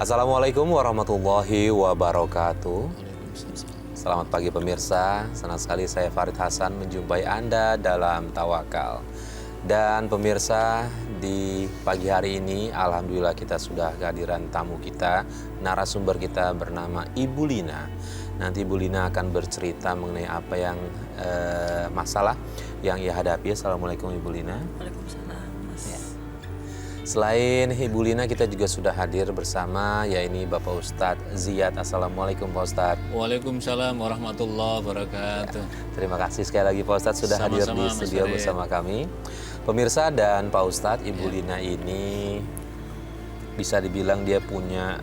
Assalamualaikum warahmatullahi wabarakatuh. Selamat pagi pemirsa, senang sekali saya Farid Hasan menjumpai Anda dalam Tawakal. Dan pemirsa, di pagi hari ini alhamdulillah kita sudah kehadiran tamu kita, narasumber kita bernama Ibu Lina. Nanti Ibu Lina akan bercerita mengenai apa yang masalah yang ia hadapi. Assalamualaikum Ibu Lina. Waalaikumsalam, Mas. Ya. Selain Ibu Lina, kita juga sudah hadir bersama, yaitu Bapak Ustadz Ziyad. Assalamualaikum Pak Ustadz. Waalaikumsalam warahmatullahi wabarakatuh. Ya, terima kasih sekali lagi Pak Ustadz sudah hadir di studio bersama kami. Pemirsa dan Pak Ustadz, Ibu Lina ini bisa dibilang dia punya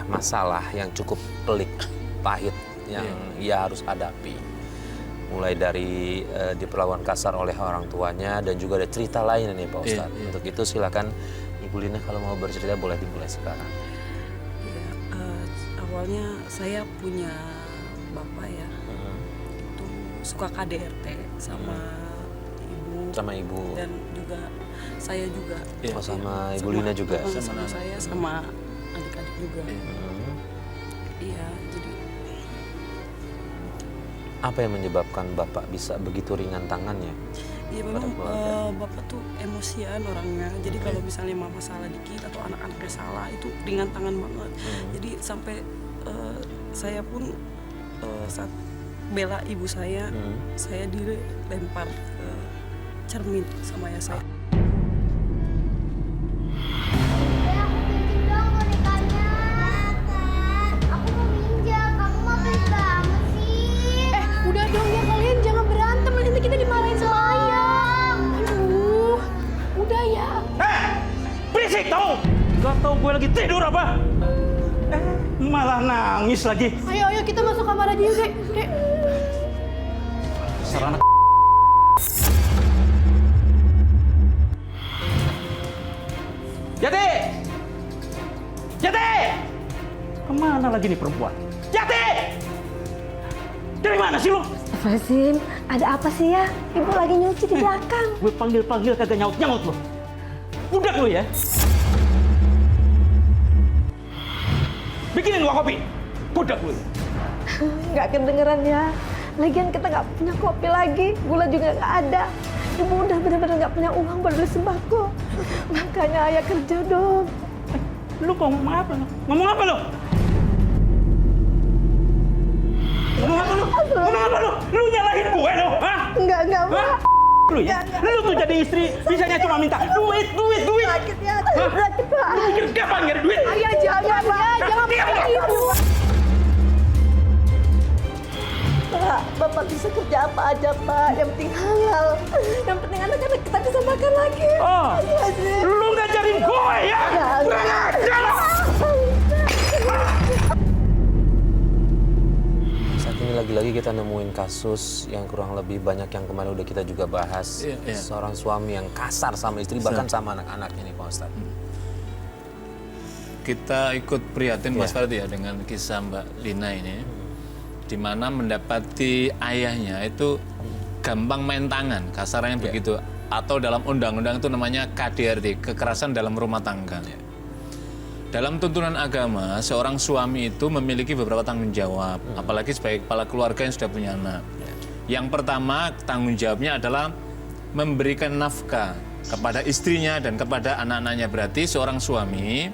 masalah yang cukup pelik, pahit yang ia harus hadapi. Mulai dari diperlakukan kasar oleh orang tuanya dan juga ada cerita lain nih Pak Ustadz. Untuk itu silakan Ibu Lina kalau mau bercerita boleh dimulai sekarang. Ya, awalnya saya punya bapak ya, itu suka KDRT sama ibu. Dan juga saya juga. Oh, sama Ibu Lina juga? Sama saya, sama adik-adik juga. Iya, jadi. Apa yang menyebabkan Bapak bisa begitu ringan tangannya? Iya memang Bapak tuh emosian orangnya. Jadi kalau misalnya mama salah dikit atau anak-anaknya salah itu ringan tangan banget. Jadi sampai saya pun saat bela ibu saya dilempar ke cermin sama ayah saya. Udah dong ya, kalian jangan berantem, nanti kita dimarahin sama ayah. Aduh, udah ya. Berisik tau! Gak tau gue lagi tidur apa? Malah nangis lagi. Ayo kita masuk kamar aja yuk, Dek. Dasar anak. Yati! Yati! Kemana lagi nih perempuan? Yati! Dari mana sih lo? Fasim, ada apa sih ya? Ibu lagi nyuci di belakang. Gue panggil-panggil kagak nyaut-nyaut lo. Budak lo ya? Bikinin gua kopi. Budak lo ya? Nggak kedengeran ya. Lagian kita nggak punya kopi lagi. Gula juga nggak ada. Ibu udah benar-benar nggak punya uang buat beli sembako. Makanya ayah kerja dong. Lu ngomong apa lo? Ngomong apa lo? Ngomong apa lu? Ngomong apa lu? Lu nyalahin gue lo? Hah? Enggak, Pak. Lu ya? Lu tuh jadi istri bisanya cuma minta duit. Sakit ya, sakit Pak. Lu mikir kapan nggak ada duit? Ayah jangan begitu. Pak, Bapak bisa kerja apa aja Pak. Yang penting halal. Yang penting anak-anak kita bisa makan lagi. Oh, lu ngajarin gue ya? Kurang ajar lo! Ini lagi-lagi kita nemuin kasus yang kurang lebih banyak yang kemarin udah kita juga bahas. Seorang suami yang kasar sama istri bahkan sama anak-anaknya nih Pak Ustadz. Kita ikut prihatin Mas Farid ya dengan kisah Mbak Lina ini, di mana mendapati ayahnya itu gampang main tangan, kasarnya begitu, atau dalam undang-undang itu namanya KDRT, kekerasan dalam rumah tangga. Dalam tuntunan agama, seorang suami itu memiliki beberapa tanggung jawab, apalagi sebagai kepala keluarga yang sudah punya anak. Yang pertama, tanggung jawabnya adalah memberikan nafkah kepada istrinya dan kepada anak-anaknya. Berarti seorang suami,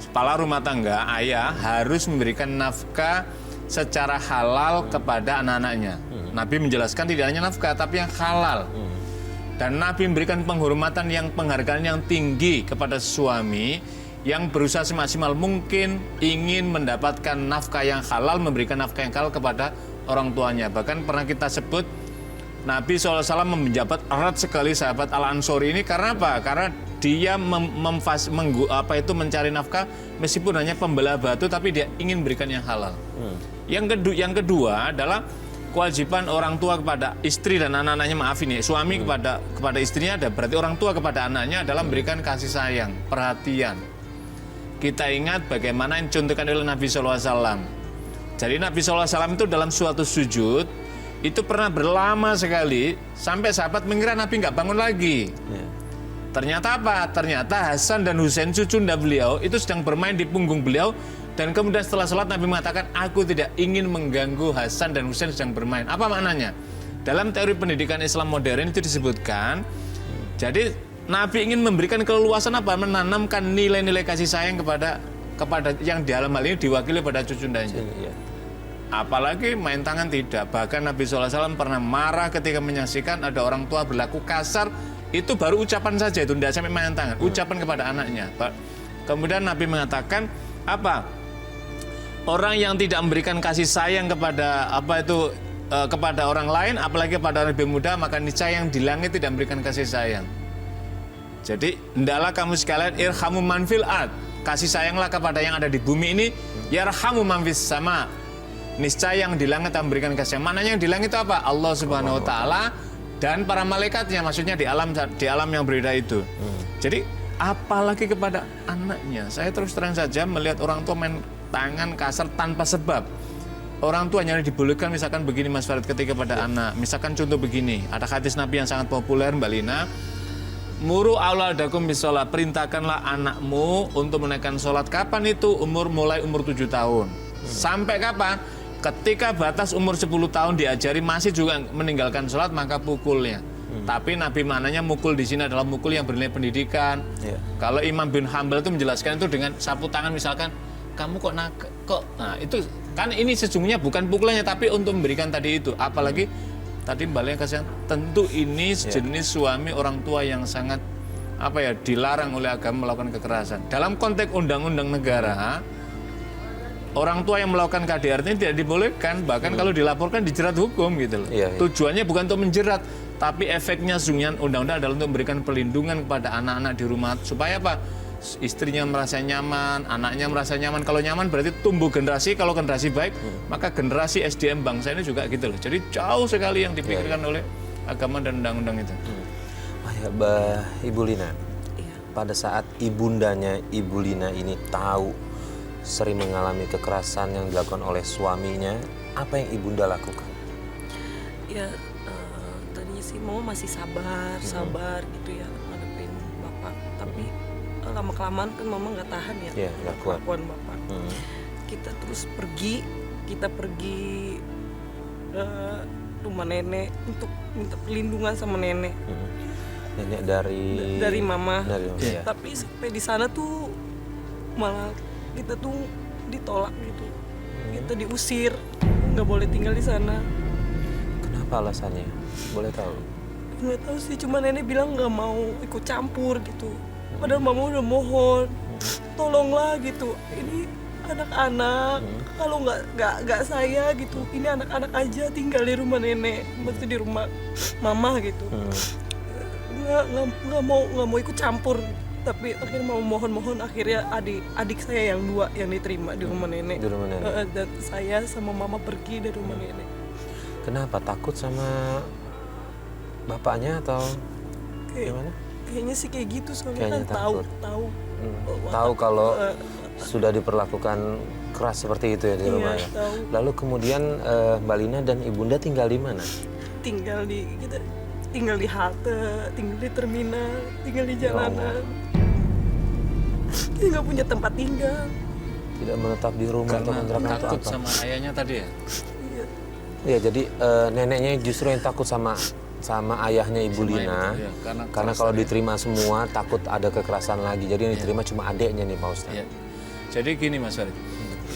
kepala rumah tangga, ayah harus memberikan nafkah secara halal kepada anak-anaknya. Nabi menjelaskan tidak hanya nafkah, tapi yang halal. Dan Nabi memberikan penghormatan penghargaan yang tinggi kepada suami yang berusaha semaksimal mungkin ingin mendapatkan nafkah yang halal, memberikan nafkah yang halal kepada orang tuanya. Bahkan pernah kita sebut Nabi SAW menjabat erat sekali sahabat Al-Ansori ini karena apa? Karena dia mencari nafkah meskipun hanya pembelah batu, tapi dia ingin berikan yang halal. Yang kedua adalah kewajiban orang tua kepada istri dan anak-anaknya, maaf ini, suami kepada istrinya ada, berarti orang tua kepada anaknya adalah memberikan kasih sayang, perhatian. Kita ingat bagaimana yang dicontohkan oleh Nabi SAW. Jadi Nabi SAW itu dalam suatu sujud, itu pernah berlama sekali, sampai sahabat mengira Nabi nggak bangun lagi. Ternyata apa? Ternyata Hasan dan Husain cucunda beliau itu sedang bermain di punggung beliau. Dan kemudian setelah sholat Nabi mengatakan, aku tidak ingin mengganggu Hasan dan Husain sedang bermain. Apa maknanya? Dalam teori pendidikan Islam modern itu disebutkan, jadi Nabi ingin memberikan keleluasan apa? Menanamkan nilai-nilai kasih sayang kepada yang di dalam hal ini diwakili pada cucundanya. Apalagi main tangan tidak. Bahkan Nabi SAW pernah marah ketika menyaksikan ada orang tua berlaku kasar. Itu baru ucapan saja, itu tidak sampai main tangan. Ucapan kepada anaknya. Kemudian Nabi mengatakan apa? Orang yang tidak memberikan kasih sayang kepada kepada orang lain, apalagi kepada orang lebih muda, maka niscaya yang di langit tidak memberikan kasih sayang. Jadi hendaklah kamu sekalian irhamu man fil ard. Kasih sayanglah kepada yang ada di bumi ini, yarhamu man fis sama. Niscaya yang di langit akan memberikan kasih sayang. Maknanya yang di langit itu apa? Allah Subhanahu wa taala dan para malaikatnya, maksudnya di alam yang berbeda itu. Jadi apalagi kepada anaknya. Saya terus terang saja melihat orang tua main tangan kasar tanpa sebab. Orang tua hanya dibolehkan misalkan begini Mas Farid ketika pada anak. Misalkan contoh begini, ada hadis Nabi yang sangat populer Mbak Lina. Muru auladakum bisolat, perintahkanlah anakmu untuk menaikkan sholat. Kapan itu? Mulai umur 7 tahun. Sampai kapan? Ketika batas umur 10 tahun diajari masih juga meninggalkan sholat, maka pukulnya. Tapi Nabi maknanya mukul di sini adalah mukul yang bernilai pendidikan. Kalau Imam bin Hanbal itu menjelaskan itu dengan sapu tangan misalkan, kamu kok nah itu kan ini sesungguhnya bukan pukulannya tapi untuk memberikan tadi itu. Apalagi tadi Mbak Lina kasihan, tentu ini sejenis suami orang tua yang sangat dilarang oleh agama melakukan kekerasan. Dalam konteks undang-undang negara, orang tua yang melakukan KDRT ini tidak dibolehkan, bahkan kalau dilaporkan dijerat hukum gitu loh. Tujuannya bukan untuk menjerat, tapi efeknya sesungguhnya undang-undang adalah untuk memberikan perlindungan kepada anak-anak di rumah supaya apa? Istrinya merasa nyaman, anaknya merasa nyaman. Kalau nyaman berarti tumbuh generasi, kalau generasi baik, maka generasi SDM bangsa ini juga gitu loh. Jadi jauh sekali yang dipikirkan oleh agama dan undang-undang itu. Ibu Lina, pada saat ibundanya Ibu Lina ini tahu sering mengalami kekerasan yang dilakukan oleh suaminya, apa yang ibunda lakukan? Ya tadinya sih mama masih sabar gitu ya ngadepin bapak, tapi lama-kelamaan kan mama nggak tahan ya kelakuan bapak. Kita terus pergi ke rumah nenek untuk minta perlindungan sama nenek. Nenek dari mama. Ya. Tapi sampai di sana tuh malah kita tuh ditolak gitu. Kita diusir, nggak boleh tinggal di sana. Kenapa alasannya? Boleh tahu? Nggak tahu sih, cuma nenek bilang nggak mau ikut campur gitu. Padahal mama udah mohon, tolonglah gitu. Ini anak-anak, kalau nggak saya gitu. Ini anak-anak aja tinggal di rumah nenek, maksudnya di rumah mama gitu. Nggak mau ikut campur. Tapi akhirnya mau mohon akhirnya adik saya yang 2 yang diterima di rumah nenek. Di rumah nenek. Dan saya sama mama pergi dari rumah nenek. Kenapa? Takut sama bapaknya atau gimana? Kayaknya sih kayak gitu soalnya Kayaknya kan tahu kalau sudah diperlakukan keras seperti itu ya di rumah ya. Tahu. Lalu kemudian Mbak Lina dan ibunda tinggal di mana? Tinggal di halte, tinggal di terminal, tinggal di jalanan. Kita nggak punya tempat tinggal. Tidak menetap di rumah atau Karena kontrakan atau takut apa? sama ayahnya tadi ya. Iya, jadi neneknya justru yang takut sama ayahnya Ibu Sama Lina. ibu, ya, Karena kalau diterima semua takut ada kekerasan lagi. Jadi yang diterima cuma adeknya nih Pak Ustadz. Ya. Jadi gini Mas Farid,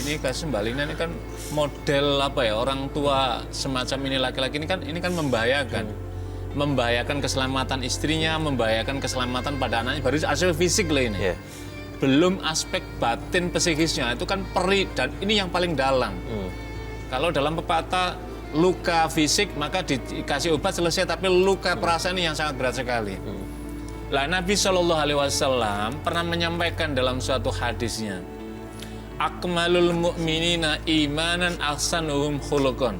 ini kasus Mbak Lina ini kan model orang tua semacam ini laki-laki ini kan membahayakan keselamatan istrinya, membahayakan keselamatan pada anaknya. Baru aspek fisik lah ini. Belum aspek batin psikisnya, itu kan perih dan ini yang paling dalam. Kalau dalam pepatah luka fisik maka dikasih obat selesai, tapi luka perasaan ini yang sangat berat sekali. Lah Nabi SAW pernah menyampaikan dalam suatu hadisnya, akmalul mu'minina imanan ahsanuhum khuluqan.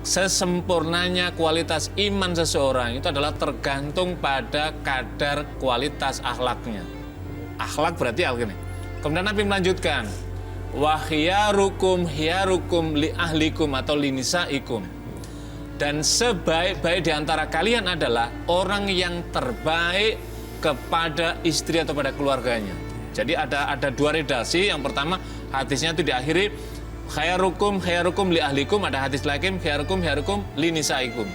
Sesempurnanya kualitas iman seseorang itu adalah tergantung pada kadar kualitas akhlaknya. Akhlak berarti ini. Kemudian Nabi melanjutkan, wa khiyarukum li ahlikum atau linisaikum. Dan sebaik-baik di antara kalian adalah orang yang terbaik kepada istri atau pada keluarganya. Jadi ada dua redaksi. Yang pertama hadisnya itu diakhiri khairukum li ahlikum, ada hadis lain khairukum li nisaikum.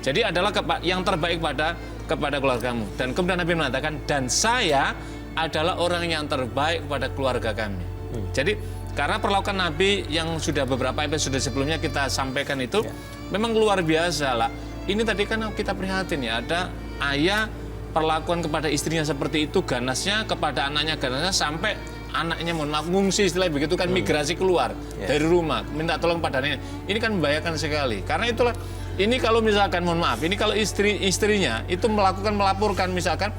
Jadi adalah yang terbaik kepada keluargamu. Dan kemudian Nabi mengatakan, dan saya adalah orang yang terbaik kepada keluarga kami. Jadi karena perlakuan Nabi yang sudah beberapa episode sebelumnya kita sampaikan itu memang luar biasa lah. Ini tadi kan kita prihatin ya, ada ayah perlakuan kepada istrinya seperti itu, ganasnya kepada anaknya ganasnya, sampai anaknya mohon maaf ngungsi istilah begitu kan, migrasi keluar dari rumah minta tolong padanya. Ini kan membahayakan sekali. Karena itulah ini kalau misalkan mohon maaf, ini kalau istrinya itu melaporkan misalkan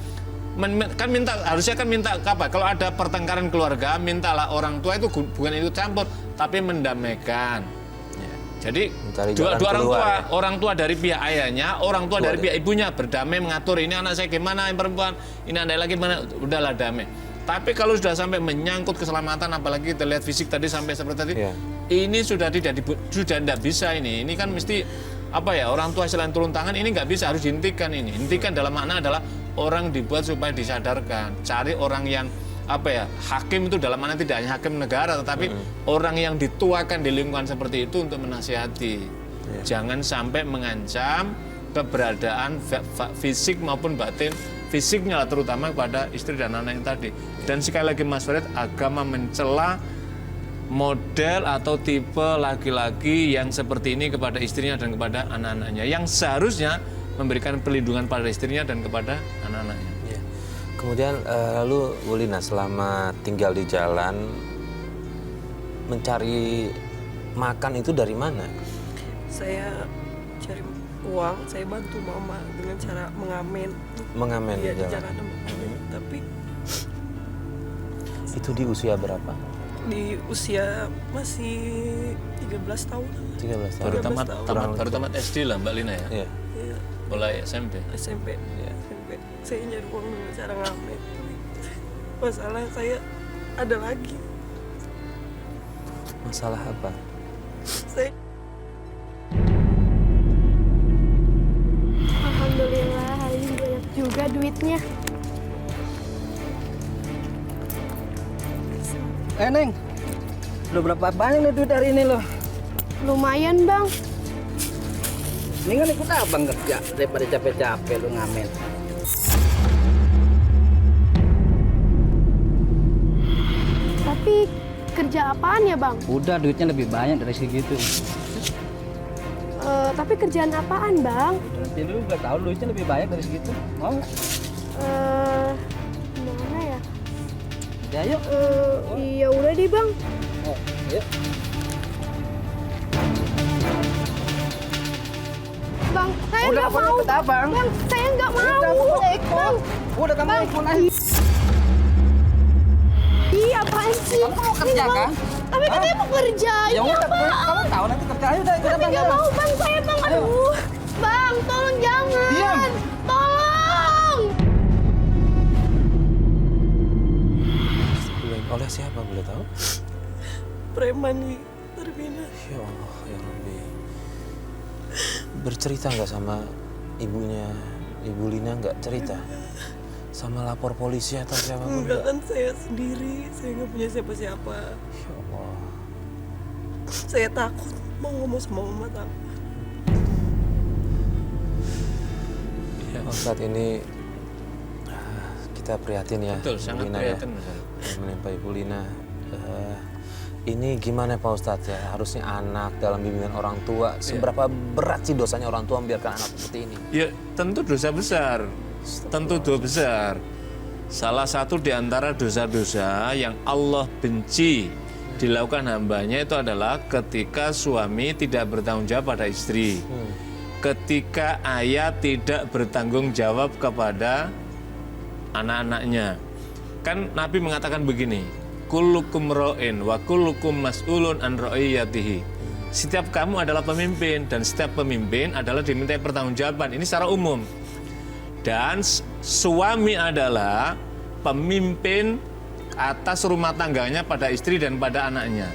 kan harusnya kan minta apa? Kalau ada pertengkaran keluarga, mintalah orang tua itu bukan ikut campur, tapi mendamaikan. Jadi dua orang tua dari pihak ayahnya, orang tua dari pihak ibunya berdamai mengatur, ini anak saya gimana, yang perempuan, ini anak lagi mana, udahlah damai. Tapi kalau sudah sampai menyangkut keselamatan, apalagi kita lihat fisik tadi sampai seperti tadi, ini sudah tidak bisa ini kan mesti apa ya, orang tua selain turun tangan ini nggak bisa, harus dihentikan ini. Hentikan dalam makna adalah orang dibuat supaya disadarkan, cari orang yang apa ya, hakim itu dalam mana tidak hanya hakim negara, tetapi orang yang dituakan di lingkungan seperti itu untuk menasihati. Jangan sampai mengancam keberadaan fisik maupun batin, fisiknya lah terutama kepada istri dan anak yang tadi. Dan sekali lagi Mas Farid, agama mencela model atau tipe laki-laki yang seperti ini kepada istrinya dan kepada anak-anaknya, yang seharusnya memberikan perlindungan pada istrinya dan kepada anak-anaknya. Kemudian lalu Bu Lina selama tinggal di jalan mencari makan itu dari mana? Saya cari uang, saya bantu mama dengan cara mengamen. Mengamen Iya, di di jalan. jalanan mengamen. Tapi Itu di usia berapa? di usia masih 13 tahun. 13 tahun. Baru tamat SD lah Mbak Lina ya? Iya. Iya, Mulai SMP. SMP. SMP. Saya nyari uang dengan cara ngamen. Masalah saya ada lagi. Masalah apa? Saya Alhamdulillah hari ini banyak juga duitnya. Neng, udah berapa banyak nih duit hari ini lo? Lumayan bang. Mendingan ikut abang kerja daripada capek-capek lu ngamen. Tapi kerja apaan ya bang? Udah duitnya lebih banyak dari segitu. Tapi kerjaan apaan bang? Nanti lu gak tahu duitnya lebih banyak dari segitu. Mau nggak? Gimana ya? Ya yuk. Iya udah deh bang. Oh, yuk. Bang, saya Udah nggak kamu mau. ikut abang. Bang, saya nggak mau. Udah kamu ikut. Bang, Udah kamu Bang. ikut aja. ih apaan sih? Kamu mau kerja Ini, Bang. kan? Tapi katanya mau kerja. Ya Ini udah, apa? kamu tahu nanti kerja aja udah ikut Tapi abang. nggak ya. mau bang, saya bang. Aduh, bang, tolong jangan. Diam. Tolong. Oleh siapa boleh tahu? preman di terminal. Ya Allah, ya Rabbi. Bercerita nggak sama ibunya? Ibu Lina nggak cerita? Sama lapor polisi atau siapapun? Enggak kan, saya sendiri, saya nggak punya siapa-siapa. Ya Allah. Saya takut mau ngomong sama mama, takut. Saat ini kita prihatin ya. Betul, Ibu sangat Lina prihatin, ya, Mas Farid. yang menimpa Ibu Lina. Ini gimana Pak Ustadz ya? Harusnya anak dalam bimbingan orang tua, seberapa berat sih dosanya orang tua membiarkan anak seperti ini? Ya tentu dosa besar, tentu dosa besar. Salah satu di antara dosa-dosa yang Allah benci dilakukan hambanya itu adalah ketika suami tidak bertanggung jawab pada istri. Ketika ayah tidak bertanggung jawab kepada anak-anaknya. Kan Nabi mengatakan begini, kullukum ra'in wa kullukum mas'ulun an ra'iyatihi. Setiap kamu adalah pemimpin dan setiap pemimpin adalah dimintai pertanggungjawaban. Ini secara umum. Dan suami adalah pemimpin atas rumah tangganya pada istri dan pada anaknya.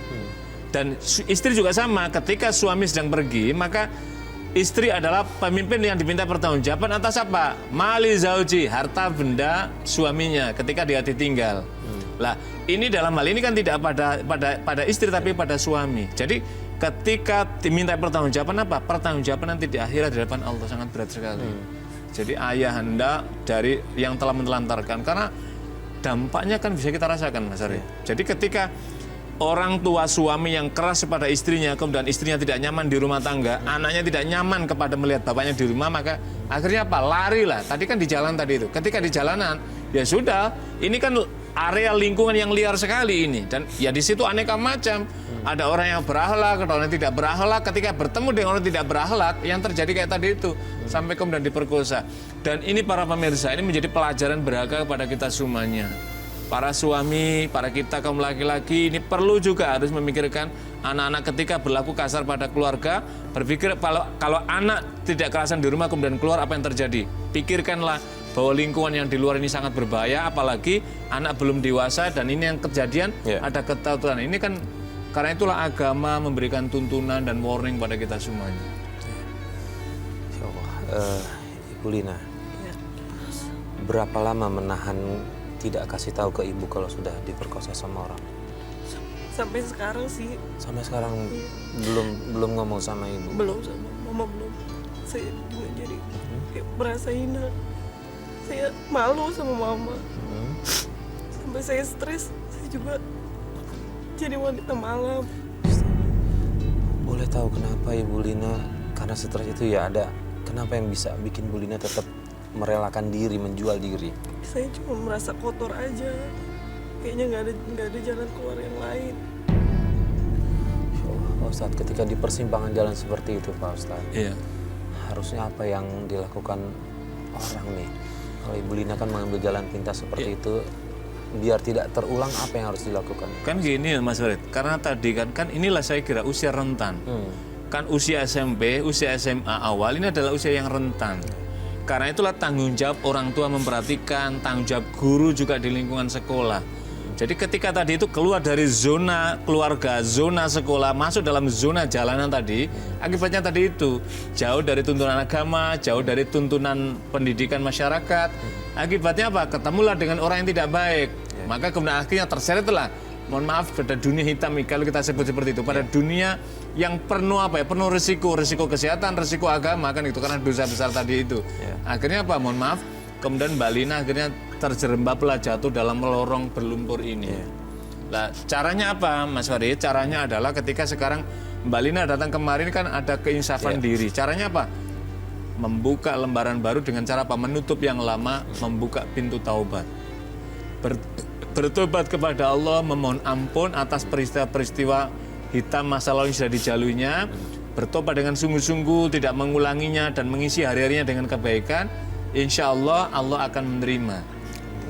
Dan istri juga sama, ketika suami sedang pergi, maka istri adalah pemimpin yang diminta pertanggungjawaban atas apa? Mali zauji, harta benda suaminya ketika dia ditinggal. Lah, ini dalam hal ini kan tidak pada istri tapi pada suami. Jadi ketika diminta pertanggungjawaban apa? Pertanggungjawaban nanti di akhirat di hadapan Allah sangat berat sekali. Jadi ayah hendak dari yang telah menelantarkan, karena dampaknya kan bisa kita rasakan, Mas Ari. Jadi ketika orang tua suami yang keras kepada istrinya, kemudian istrinya tidak nyaman di rumah tangga, anaknya tidak nyaman kepada melihat bapaknya di rumah, maka akhirnya apa? Lari lah. Tadi kan di jalan tadi itu. Ketika di jalanan, ya sudah, ini kan area lingkungan yang liar sekali ini. Dan ya di situ aneka macam. Ada orang yang berakhlak, ada orang yang tidak berakhlak. Ketika bertemu dengan orang yang tidak berakhlak, yang terjadi kayak tadi itu. Sampai kemudian diperkosa. Dan ini para pemirsa, ini menjadi pelajaran berharga kepada kita semuanya. Para suami, para kita kaum laki-laki ini perlu juga harus memikirkan anak-anak ketika berlaku kasar pada keluarga. Berpikir kalau anak tidak kerasan di rumah kemudian keluar, apa yang terjadi? Pikirkanlah bahwa lingkungan yang di luar ini sangat berbahaya, apalagi anak belum dewasa dan ini yang kejadian ada ketakutan. Ini kan karena itulah agama memberikan tuntunan dan warning pada kita semuanya. Insya Allah. Ibu Lina, berapa lama menahan tidak kasih tahu ke ibu kalau sudah diperkosa sama orang? Sampai sekarang sih. Sampai sekarang belum ngomong sama ibu? Belum, sama mama belum. Saya juga jadi kayak merasa hina. Saya malu sama mama. Sampai saya stres, saya juga jadi wanita malam. Boleh tahu kenapa Ibu Lina, karena stres itu ya ada, kenapa yang bisa bikin Bu Lina tetap merelakan diri, menjual diri? Saya cuma merasa kotor aja. Kayaknya nggak ada jalan keluar yang lain. Pak Ustadz, ketika di persimpangan jalan seperti itu Pak Ustadz, harusnya apa yang dilakukan orang nih? Kalau Ibu Lina kan mengambil jalan pintas seperti itu, biar tidak terulang, apa yang harus dilakukan? Kan gini Mas Farid, karena tadi kan inilah saya kira usia rentan. Kan usia SMP, usia SMA awal ini adalah usia yang rentan. Karena itulah tanggung jawab orang tua memperhatikan, tanggung jawab guru juga di lingkungan sekolah. Jadi ketika tadi itu keluar dari zona keluarga, zona sekolah, masuk dalam zona jalanan tadi, akibatnya tadi itu jauh dari tuntunan agama, jauh dari tuntunan pendidikan masyarakat. Akibatnya apa? Ketemulah dengan orang yang tidak baik. Maka kemudian akhirnya terseretlah, mohon maaf, pada dunia hitam kalau kita sebut seperti itu, pada dunia yang penuh apa ya? Penuh risiko kesehatan, risiko agama kan itu karena dosa besar tadi itu. Akhirnya apa? Mohon maaf, kemudian Mbak Lina akhirnya terjerembablah jatuh dalam lorong berlumpur ini. Nah, caranya apa, Mas Farid? Caranya adalah ketika sekarang Mbak Lina datang kemarin kan ada keinsafan diri. Caranya apa? Membuka lembaran baru dengan cara apa? Menutup yang lama, membuka pintu taubat. Bertobat kepada Allah, memohon ampun atas peristiwa-peristiwa hitam masa lalu yang sudah dijaluinya. Bertobat dengan sungguh-sungguh, tidak mengulanginya dan mengisi hari-harinya dengan kebaikan. Insya Allah, Allah akan menerima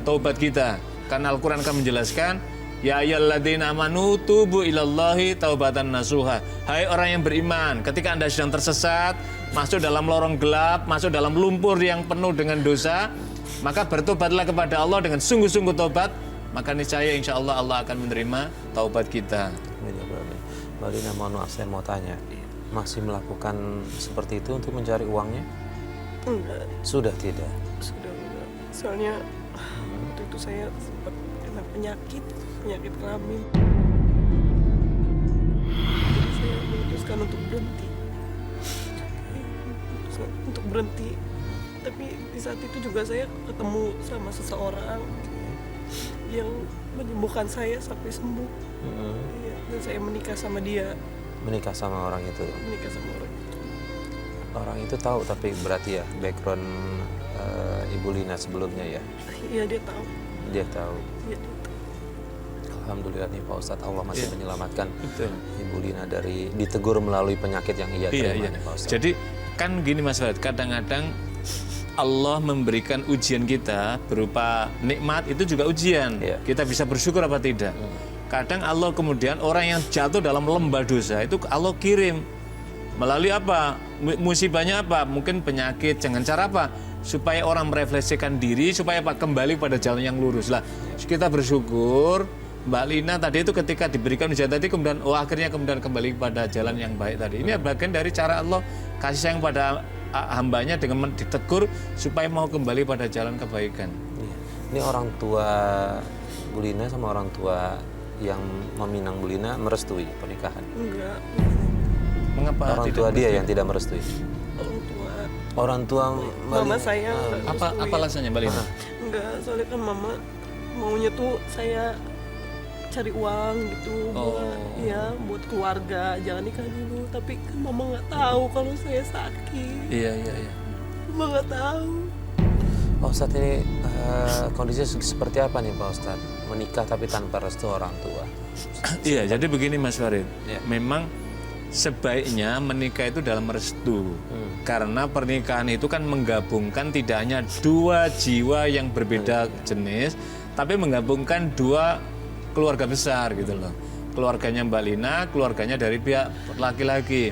taubat kita. Karena Al-Quran akan menjelaskan, ya ayyuhalladzina amanu tubu ilallahi taubatan nasuha. Hai orang yang beriman, ketika Anda sedang tersesat, masuk dalam lorong gelap, masuk dalam lumpur yang penuh dengan dosa, maka bertobatlah kepada Allah dengan sungguh-sungguh taubat, maka niscaya insya Allah Allah akan menerima taubat kita. Mbak Lina, mohon maaf, saya mau tanya, masih melakukan seperti itu untuk mencari uangnya? Enggak. Sudah tidak? Sudah enggak. Soalnya waktu itu saya sempat kena penyakit kelamin. Jadi saya memutuskan untuk berhenti. Tapi di saat itu juga saya ketemu sama seseorang yang menyembuhkan saya sampai sembuh. Dan saya menikah sama dia. Menikah sama orang itu? Menikah sama orang itu. Orang itu tahu tapi berarti ya background Ibu Lina sebelumnya ya? Iya, dia tahu. Dia tahu. Iya, dia tahu. Alhamdulillah nih Pak Ustadz, Allah masih menyelamatkan Ibu Lina dari ditegur melalui penyakit yang ia terima nih Pak Ustadz. Jadi kan gini Mas Farid, kadang-kadang Allah memberikan ujian kita berupa nikmat, itu juga ujian. Kita bisa bersyukur apa tidak. Kadang Allah kemudian orang yang jatuh dalam lembah dosa itu Allah kirim melalui apa? Musibahnya apa? Mungkin penyakit. Jangan cara apa? Supaya orang merefleksikan diri, supaya apa? Kembali pada jalan yang lurus lah. Kita bersyukur Mbak Lina tadi itu ketika diberikan ujian tadi kemudian akhirnya kemudian kembali pada jalan yang baik tadi. Ini bagian dari cara Allah kasih sayang pada hambanya dengan ditegur supaya mau kembali pada jalan kebaikan. Iya. Ini orang tua Bu Lina sama orang tua yang meminang Bu Lina merestui pernikahan. Enggak, Mengapa Orang tidak tua dia merestui? yang tidak merestui. orang tua. Orang tua Mama saya Apa alasannya Mbak Lina? enggak, soalnya kan mama maunya tuh saya cari uang gitu buat keluarga, jangan nikah dulu. Tapi kan mama nggak tahu kalau saya sakit. Iya. Mama nggak tahu. Pak Ustadz, ini kondisinya seperti apa nih Pak Ustadz? Menikah tapi tanpa restu orang tua. Iya, jadi begini Mas Farid. Ya. Memang sebaiknya menikah itu dalam restu. Karena pernikahan itu kan menggabungkan tidak hanya dua jiwa yang berbeda jenis, tapi menggabungkan dua keluarga besar gitu loh. Keluarganya Mbak Lina, keluarganya dari pihak laki-laki.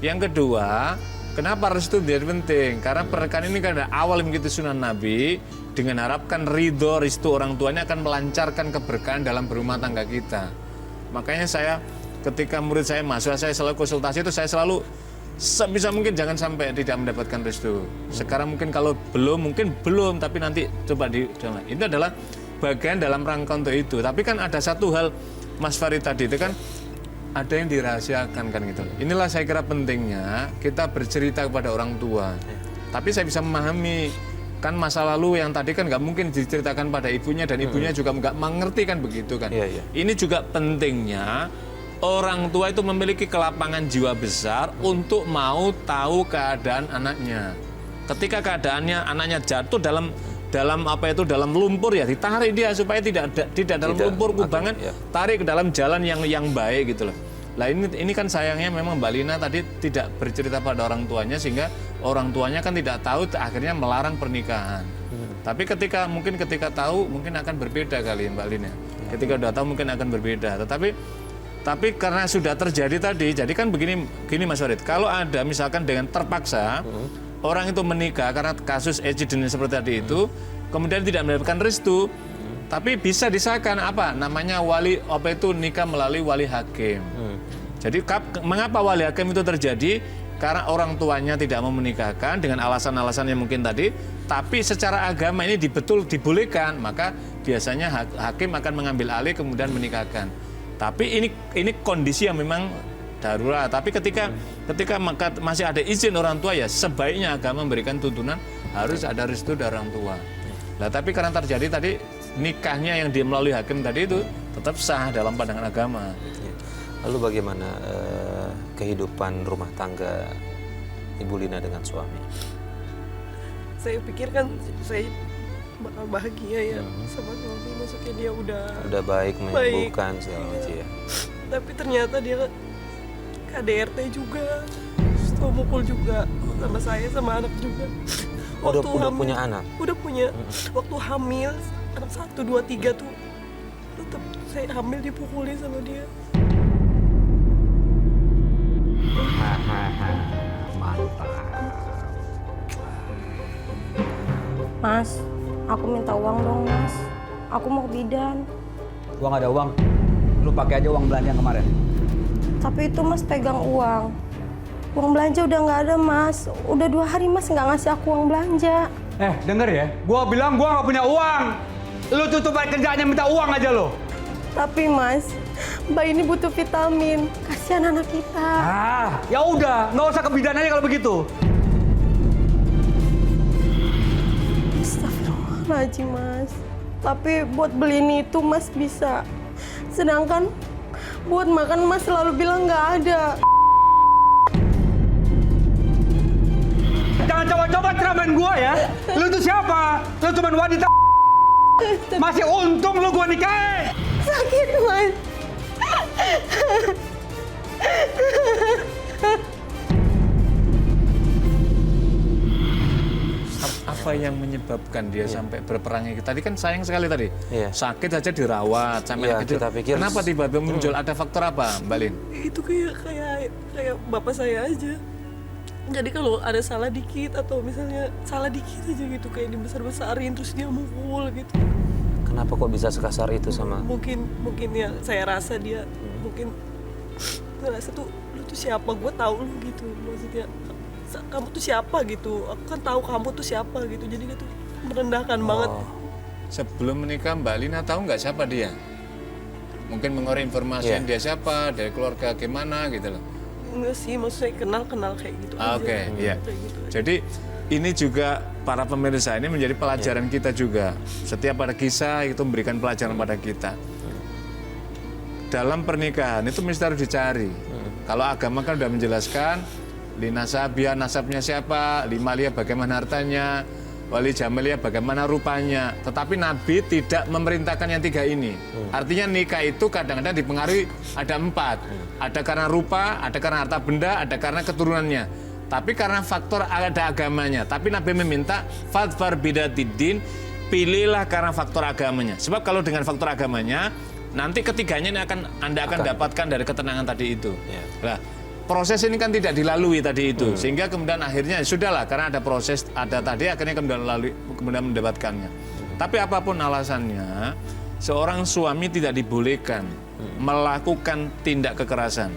Yang kedua, kenapa restu menjadi penting? Karena pernikahan ini kan awal mengikuti sunnah Nabi, dengan harapkan ridho, restu orang tuanya akan melancarkan keberkahan dalam berumah tangga kita. Makanya saya ketika murid saya masuk, saya selalu konsultasi itu saya selalu sebisa mungkin jangan sampai tidak mendapatkan restu. Sekarang mungkin kalau belum, mungkin belum, tapi nanti coba itu adalah bagian dalam rangka untuk itu. Tapi kan ada satu hal Mas Farid tadi itu kan ada yang dirahasiakan kan gitu. Inilah saya kira pentingnya kita bercerita kepada orang tua. Tapi saya bisa memahami kan masa lalu yang tadi kan nggak mungkin diceritakan pada ibunya dan ibunya juga nggak mengerti kan begitu kan. Iya. Ini juga pentingnya orang tua itu memiliki kelapangan jiwa besar untuk mau tahu keadaan anaknya. Ketika keadaannya anaknya jatuh dalam lumpur ya ditarik dia supaya tidak dalam lumpur kubangan, tarik ke dalam jalan yang baik gitu loh. Lah ini kan sayangnya memang Mbak Lina tadi tidak bercerita pada orang tuanya sehingga orang tuanya kan tidak tahu akhirnya melarang pernikahan. Tapi ketika tahu mungkin akan berbeda kali Mbak Lina. Ketika udah tahu mungkin akan berbeda. Tapi karena sudah terjadi tadi, jadi kan begini Mas Farid, kalau ada misalkan dengan terpaksa orang itu menikah karena kasus insiden seperti tadi itu, kemudian tidak mendapatkan restu, tapi bisa disahkan namanya nikah melalui wali hakim. Jadi mengapa wali hakim itu terjadi? Karena orang tuanya tidak mau menikahkan dengan alasan-alasan yang mungkin tadi, tapi secara agama ini dibolehkan, maka biasanya hakim akan mengambil alih kemudian menikahkan. Tapi ini kondisi yang memang darurat. Tapi ketika masih ada izin orang tua ya sebaiknya agama memberikan tuntunan harus ada restu dari orang tua. Nah tapi karena terjadi tadi nikahnya yang melalui hakim tadi itu tetap sah dalam pandangan agama. Lalu bagaimana kehidupan rumah tangga Ibu Lina dengan suami? Saya pikir kan saya bakal bahagia ya sama suami, maksudnya dia udah baik menyembuhkan segala macam ya. Tapi ternyata dia KDRT juga, mukul juga sama saya sama anak juga. Udah punya anak? Udah punya. Waktu hamil anak 1, 2, 3 tuh tetap saya hamil dipukulin sama dia. Mas, aku minta uang dong Mas. Aku mau ke bidan. Gua nggak ada uang. Lu pakai aja uang belanja yang kemarin. Tapi itu Mas pegang uang. Uang belanja udah nggak ada Mas. Udah 2 hari Mas nggak ngasih aku uang belanja. Denger ya. Gua bilang gua nggak punya uang. Lu tutup aja kerjaannya minta uang aja lo. Tapi Mas, Mbak ini butuh vitamin. Kasihan anak kita. Ya udah, nggak usah ke bidan aja kalau begitu. Astagfirullahaladzim Mas. Tapi buat beli ini itu Mas bisa. Sedangkan buat makan Mas selalu bilang nggak ada. Jangan coba-coba ceramain gua ya. Lu tuh siapa? Lu cuma wanita. Masih untung lu gua nikahin. Sakit Mas. Apa yang menyebabkan dia sampai berperang? Tadi kan sayang sekali tadi. Sakit saja dirawat sampai kita pikir kenapa tiba-tiba muncul? Ada faktor apa, Mbak Lin? Itu kayak bapak saya aja. Jadi kalau ada salah dikit atau misalnya salah dikit aja gitu kayak dibesar-besarin terus dia mukul gitu. Kenapa kok bisa sekasar itu sama? Mungkin ya saya rasa dia mungkin ngerasa tuh lu tuh siapa, gue tahu lu gitu, maksudnya kamu tuh siapa gitu, aku kan tahu kamu tuh siapa gitu, jadi dia tuh merendahkan banget. Sebelum menikah Mbak Lina tahu nggak siapa dia? Mungkin mengorek informasi dia siapa, dari keluarga gimana gitu loh. Enggak sih, maksudnya kenal kayak gitu aja. Oke, iya. Kayak gitu aja. Jadi ini juga para pemirsa ini menjadi pelajaran kita juga. Setiap ada kisah itu memberikan pelajaran pada kita. Dalam pernikahan itu mesti harus dicari. Kalau agama kan sudah menjelaskan di nasabiyah, nasabnya siapa, limaliyah bagaimana hartanya, wali jamaliyah bagaimana rupanya. Tetapi Nabi tidak memerintahkan yang 3 ini. Artinya nikah itu kadang-kadang dipengaruhi ada 4. Ada karena rupa, ada karena harta benda, ada karena keturunannya. Tapi karena faktor ada agamanya. Tapi Nabi meminta fadfar bidatidin, pilihlah karena faktor agamanya. Sebab kalau dengan faktor agamanya, nanti ketiganya ini Anda akan dapatkan dari ketenangan tadi itu. Nah, proses ini kan tidak dilalui tadi itu, sehingga kemudian akhirnya sudahlah karena ada proses, ada tadi akhirnya kemudian mendapatkannya. Tapi apapun alasannya, seorang suami tidak dibolehkan melakukan tindak kekerasan.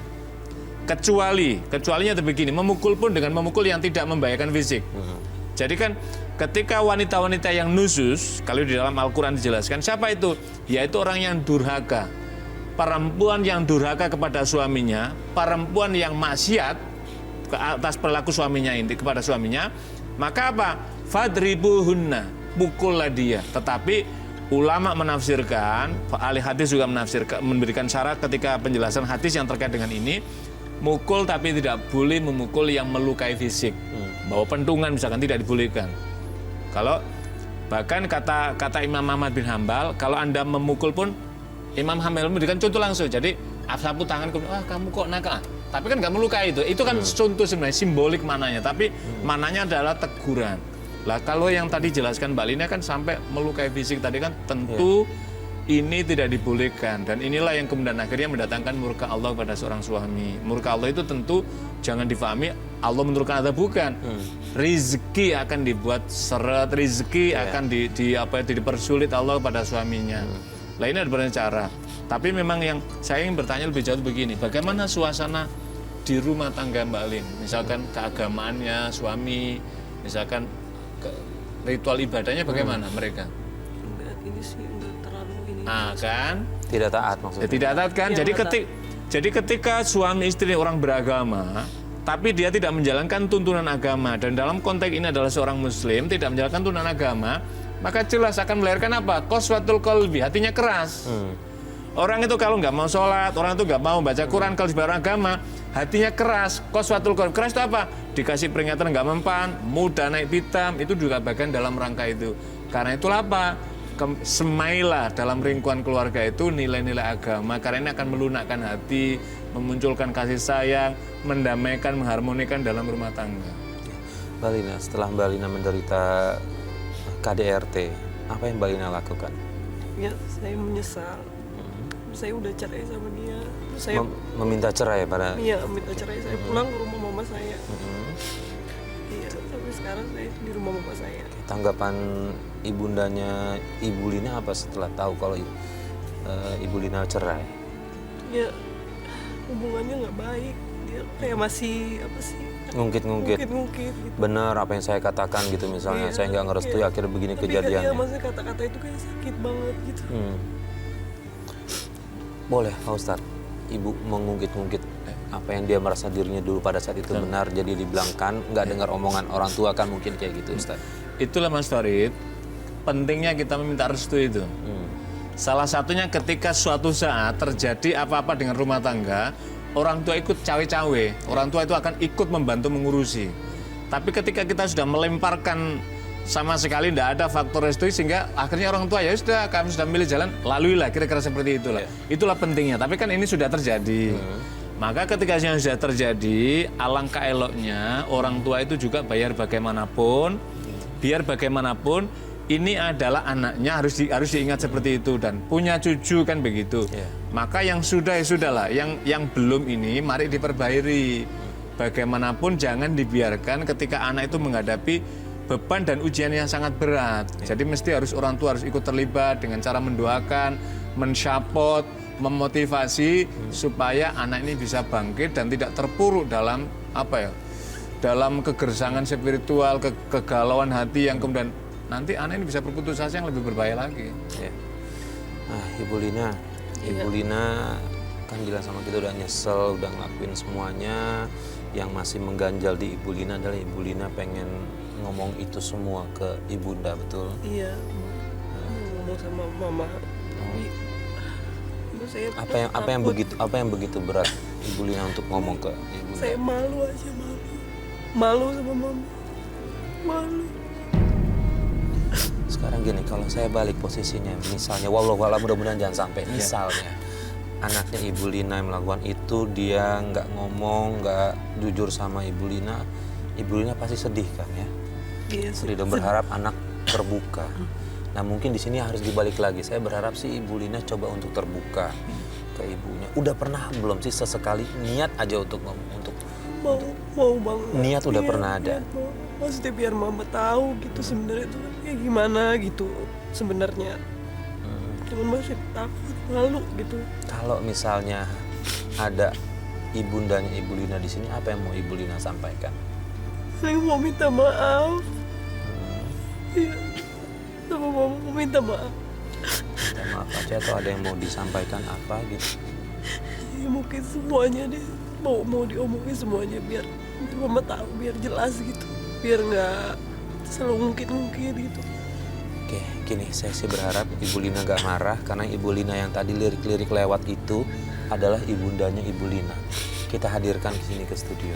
Kecualinya begini, memukul pun dengan memukul yang tidak membahayakan fisik. Jadi kan ketika wanita-wanita yang nusus, kalau di dalam Al-Quran dijelaskan, siapa itu? Yaitu orang yang durhaka. Perempuan yang durhaka kepada suaminya, perempuan yang maksiat ke atas perilaku suaminya ini kepada suaminya, maka apa? Fadribuhunna, pukullah dia. Tetapi ulama menafsirkan, ahli hadis juga menafsirkan, memberikan syarat ketika penjelasan hadis yang terkait dengan ini, mukul tapi tidak boleh memukul yang melukai fisik. Bahwa pentungan misalkan tidak dibolehkan. Kalau bahkan kata Imam Ahmad bin Hambal, kalau Anda memukul pun Imam Hambal memberikan contoh langsung. Jadi sapu tangan kemudian, kamu kok nakal. Tapi kan nggak melukai itu. Itu kan contoh sebenarnya, simbolik mananya. Tapi mananya adalah teguran. Lah kalau yang tadi jelaskan Mbak Lina kan sampai melukai fisik tadi kan tentu ini tidak dibolehkan. Dan inilah yang kemudian akhirnya mendatangkan murka Allah pada seorang suami. Murka Allah itu tentu jangan difahami Allah menurunkan atau bukan. Rizki akan dibuat seret, rizki akan dipersulit Allah pada suaminya. Lah ini ada banyak cara. Tapi memang yang saya ingin bertanya lebih jauh begini, bagaimana suasana di rumah tangga Mbak Lin? Misalkan keagamaannya suami, misalkan ritual ibadahnya bagaimana mereka? Enggak, ini sih udah terlalu ini. Kan? Tidak taat maksudnya. Tidak taat kan? Jadi ketika suami istri orang beragama, tapi dia tidak menjalankan tuntunan agama, dan dalam konteks ini adalah seorang muslim tidak menjalankan tuntunan agama, maka jelas akan melahirkan apa? Qaswatul qalbi, hatinya keras. Orang itu kalau nggak mau sholat, orang itu nggak mau baca Quran, kalau di agama, hatinya keras. Qaswatul qalbi, keras itu apa? Dikasih peringatan nggak mempan, mudah naik pitam, itu juga bagian dalam rangka itu. Karena itulah apa? Semailah dalam lingkungan keluarga itu nilai-nilai agama, karena ini akan melunakkan hati, memunculkan kasih sayang, mendamaikan, mengharmonikan dalam rumah tangga. Mbak Lina, setelah Mbak Lina menderita KDRT, apa yang Mbak Lina lakukan? Ya, saya menyesal. Saya udah cerai sama dia. Terus saya meminta cerai pada? Iya, minta cerai. Saya pulang ke rumah mama saya. Iya, sampai sekarang saya di rumah mama saya. Tanggapan ibundanya Ibu Lina apa setelah tahu kalau Ibu Lina cerai? Ya, hubungannya nggak baik. Dia kayak masih apa sih? Ngungkit-ngungkit. Gitu. Bener apa yang saya katakan gitu misalnya. Saya nggak ngerestui akhirnya begini kejadiannya. Iya, maksudnya kata-kata itu kayak sakit banget gitu. Boleh Pak Ustadz, Ibu mengungkit-ungkit apa yang dia merasa dirinya dulu pada saat itu benar, jadi dibilangkan nggak dengar omongan orang tua kan mungkin kayak gitu Ustadz. Itulah Mas Farid, pentingnya kita meminta restu itu. Salah satunya ketika suatu saat terjadi apa-apa dengan rumah tangga, orang tua ikut cawe-cawe, orang tua itu akan ikut membantu mengurusi. Tapi ketika kita sudah melemparkan sama sekali tidak ada faktor restu, sehingga akhirnya orang tua ya sudah, kami sudah milih jalan, laluilah, kira-kira seperti itulah. Itulah pentingnya. Tapi kan ini sudah terjadi. Maka ketika yang sudah terjadi, alangkah eloknya orang tua itu juga bayar bagaimanapun, biar bagaimanapun ini adalah anaknya, harus diingat seperti itu, dan punya cucu kan begitu. Maka yang sudah ya sudahlah, yang belum ini mari diperbaiki. Bagaimanapun jangan dibiarkan ketika anak itu menghadapi beban dan ujian yang sangat berat. Jadi mesti orang tua harus ikut terlibat dengan cara mendoakan, mensupport, memotivasi supaya anak ini bisa bangkit dan tidak terpuruk dalam dalam kegersangan spiritual, kegalauan hati yang kemudian nanti anak ini bisa berputus asa yang lebih berbahaya lagi. Ya. Nah, Ibu Lina kan bilang sama kita udah nyesel, udah ngelakuin semuanya. Yang masih mengganjal di Ibu Lina adalah Ibu Lina pengen ngomong itu semua ke Ibunda, betul? Iya, ngomong sama mama. Tapi saya apa yang begitu berat Ibu Lina untuk ngomong ke Ibunda? Saya malu aja, malu sama mama, malu. Sekarang gini, kalau saya balik posisinya, misalnya, wallahualam mudah-mudahan jangan sampai, misalnya anaknya Ibu Lina yang melakukan itu, dia nggak ngomong, nggak jujur sama Ibu Lina pasti sedih kan ya? Iya, sedih dan berharap anak terbuka. Nah mungkin di sini harus dibalik lagi. Saya berharap sih Ibu Lina coba untuk terbuka ke ibunya. Udah pernah belum sih sesekali niat aja untuk ngomong, mau banget. Niat udah pernah ada. Maksudnya biar mama tahu gitu sebenarnya itu kayak gimana gitu sebenarnya. Cuman masih takut, malu gitu. Kalau misalnya ada ibundanya Ibu Lina di sini, apa yang mau Ibu Lina sampaikan? Saya mau minta maaf. Iya, sama mama mau minta maaf. Minta maaf aja atau ada yang mau disampaikan apa gitu? Ya, mungkin semuanya deh, mau diomongin semuanya biar mama tahu, biar jelas gitu, biar nggak selalu mungkin gitu. Oke, gini, saya sih berharap Ibu Lina gak marah karena Ibu Lina yang tadi lirik-lirik lewat itu adalah ibundanya Ibu Lina. Kita hadirkan ke sini ke studio.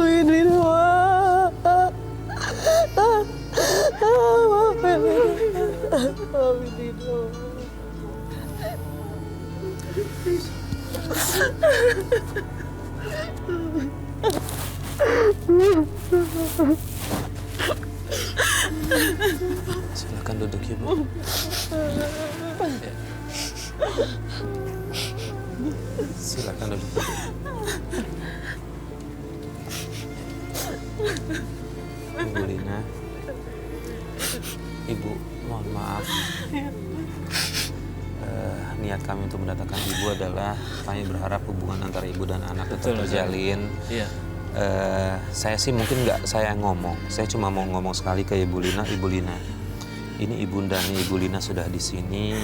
Ini Silakan duduk ya, Bu. Ya. Silakan duduk. Ibu Lina, Ibu mohon maaf. Niat kami untuk mendatangkan Ibu adalah kami berharap hubungan antara Ibu dan anak tetap terjalin. Iya. Saya sih mungkin nggak saya ngomong, saya cuma mau ngomong sekali ke Ibu Lina. Ibu Lina, ini ibundanya Ibu Lina sudah di sini.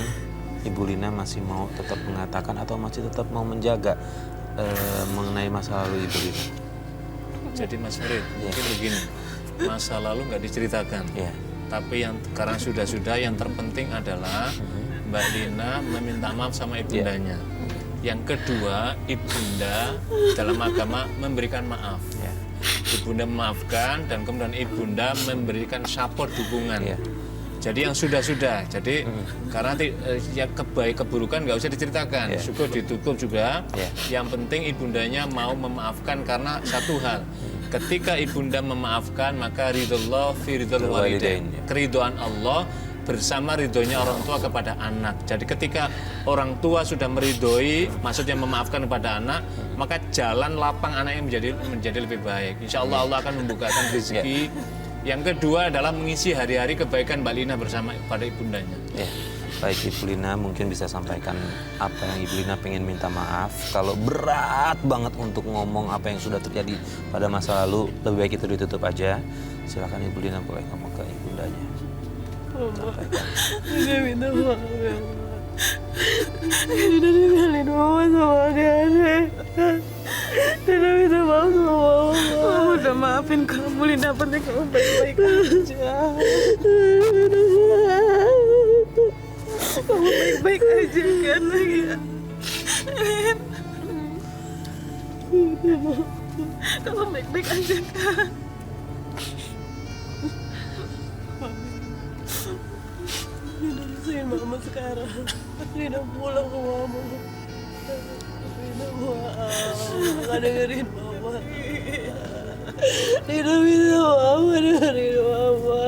Ibu Lina masih mau tetap mengatakan atau masih tetap mau menjaga mengenai masa lalu Ibu Lina? Jadi Mas Farid, mungkin begini, masa lalu nggak diceritakan. Tapi yang sekarang sudah yang terpenting adalah Mbak Lina meminta maaf sama ibundanya. Yang kedua, ibunda dalam agama memberikan maaf. Ibunda memaafkan dan kemudian ibunda memberikan support dukungan. Jadi yang sudah. Jadi karena ya keburukan nggak usah diceritakan. Syukur ditutup juga. Yang penting ibundanya mau memaafkan karena satu hal. Ketika ibunda memaafkan maka ridullah fi ridul walidain. Keridhaan Allah bersama ridhonya orang tua kepada anak. Jadi ketika orang tua sudah meridhoi, maksudnya memaafkan kepada anak, maka jalan lapang anaknya menjadi lebih baik. Insya Allah Allah akan membukakan rezeki. Yang kedua adalah mengisi hari-hari kebaikan Mbak Lina bersama pada ibundanya. Baik, Ibu Lina mungkin bisa sampaikan apa yang Ibu Lina pengen minta maaf. Kalau berat banget untuk ngomong apa yang sudah terjadi pada masa lalu, lebih baik itu ditutup aja. Silakan Ibu Lina boleh ngomong ke ibundanya. Dia minta maaf ya Allah. Dia ninggalin mama sama adik-adik. Dia minta maaf sama mama. Mama udah maafin kamu, Lina, penting kamu baik-baik aja. Kamu baik-baik aja kan lagi ya. Kamu baik-baik aja kan. Lina mama sekarang. Lina pulang ke mama. Lina maaf, gak dengerin mama. Lina minta maaf, dengerin mama.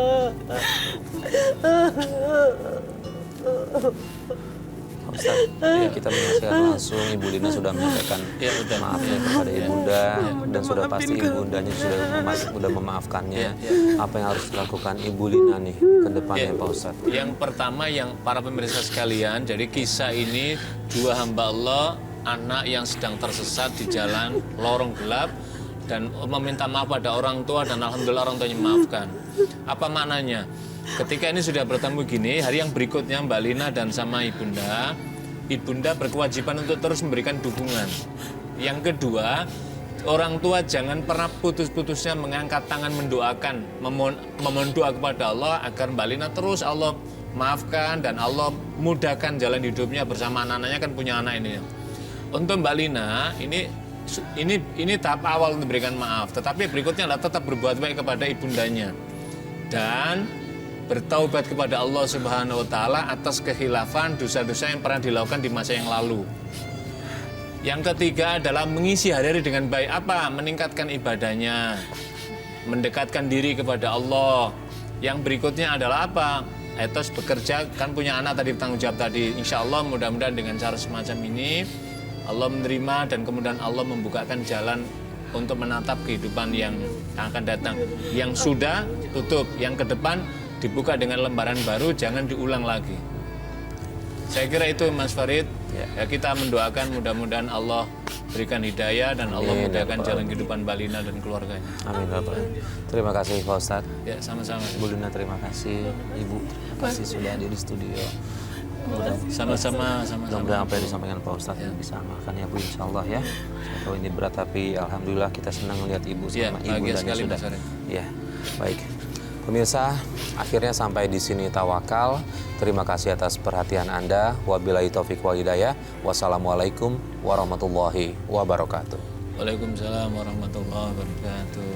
Ustaz, kita menyaksikan langsung Ibu Lina sudah menyampaikan maafnya kepada Ibunda dan sudah pasti Ibundanya sudah memaafkannya. Apa yang harus dilakukan Ibu Lina nih ke depannya Pak Ustaz? Yang pertama yang para pemirsa sekalian, jadi kisah ini dua hamba Allah, anak yang sedang tersesat di jalan lorong gelap dan meminta maaf pada orang tua dan alhamdulillah orang tuanya memaafkan. Apa maknanya? Ketika ini sudah bertemu gini, hari yang berikutnya Mbak Lina dan sama Ibunda berkewajiban untuk terus memberikan dukungan. Yang kedua, orang tua jangan pernah putus-putusnya mengangkat tangan mendoakan, memohon doa kepada Allah agar Mbak Lina terus Allah maafkan dan Allah mudahkan jalan hidupnya bersama anak-anaknya, kan punya anak ini. Untuk Mbak Lina, ini tahap awal untuk memberikan maaf, tetapi berikutnya adalah tetap berbuat baik kepada ibundanya dan bertaubat kepada Allah Subhanahu wa taala atas kehilafan dosa-dosa yang pernah dilakukan di masa yang lalu. Yang ketiga adalah mengisi hari-hari dengan baik. Apa? Meningkatkan ibadahnya, mendekatkan diri kepada Allah. Yang berikutnya adalah apa? Etos bekerja, kan punya anak tadi, tanggung jawab tadi. Insya Allah mudah-mudahan dengan cara semacam ini Allah menerima dan kemudian Allah membukakan jalan untuk menatap kehidupan yang akan datang. Yang sudah tutup, yang ke depan dibuka dengan lembaran baru, jangan diulang lagi. Saya kira itu Mas Farid. Ya, kita mendoakan mudah-mudahan Allah berikan hidayah dan Allah mudahkan jalan kehidupan Mbak Lina dan keluarganya. Amin Bapak. Terima kasih Pak Ustadz. Ya, sama-sama. Ibu Lina terima kasih. Ibu terima kasih sudah hadir di studio. Sama-sama. Mudah-mudahan apa yang disampaikan Pak Ustadz bisa makan ya Bu, insya Allah ya. Saya tahu ini berat tapi alhamdulillah kita senang melihat Ibu sama Ibundanya sudah. Ya, baik. Pemirsa, akhirnya sampai di sini Tawakal. Terima kasih atas perhatian Anda. Wabillahi taufiq wal hidayah. Wassalamualaikum warahmatullahi wabarakatuh. Waalaikumsalam warahmatullahi wabarakatuh.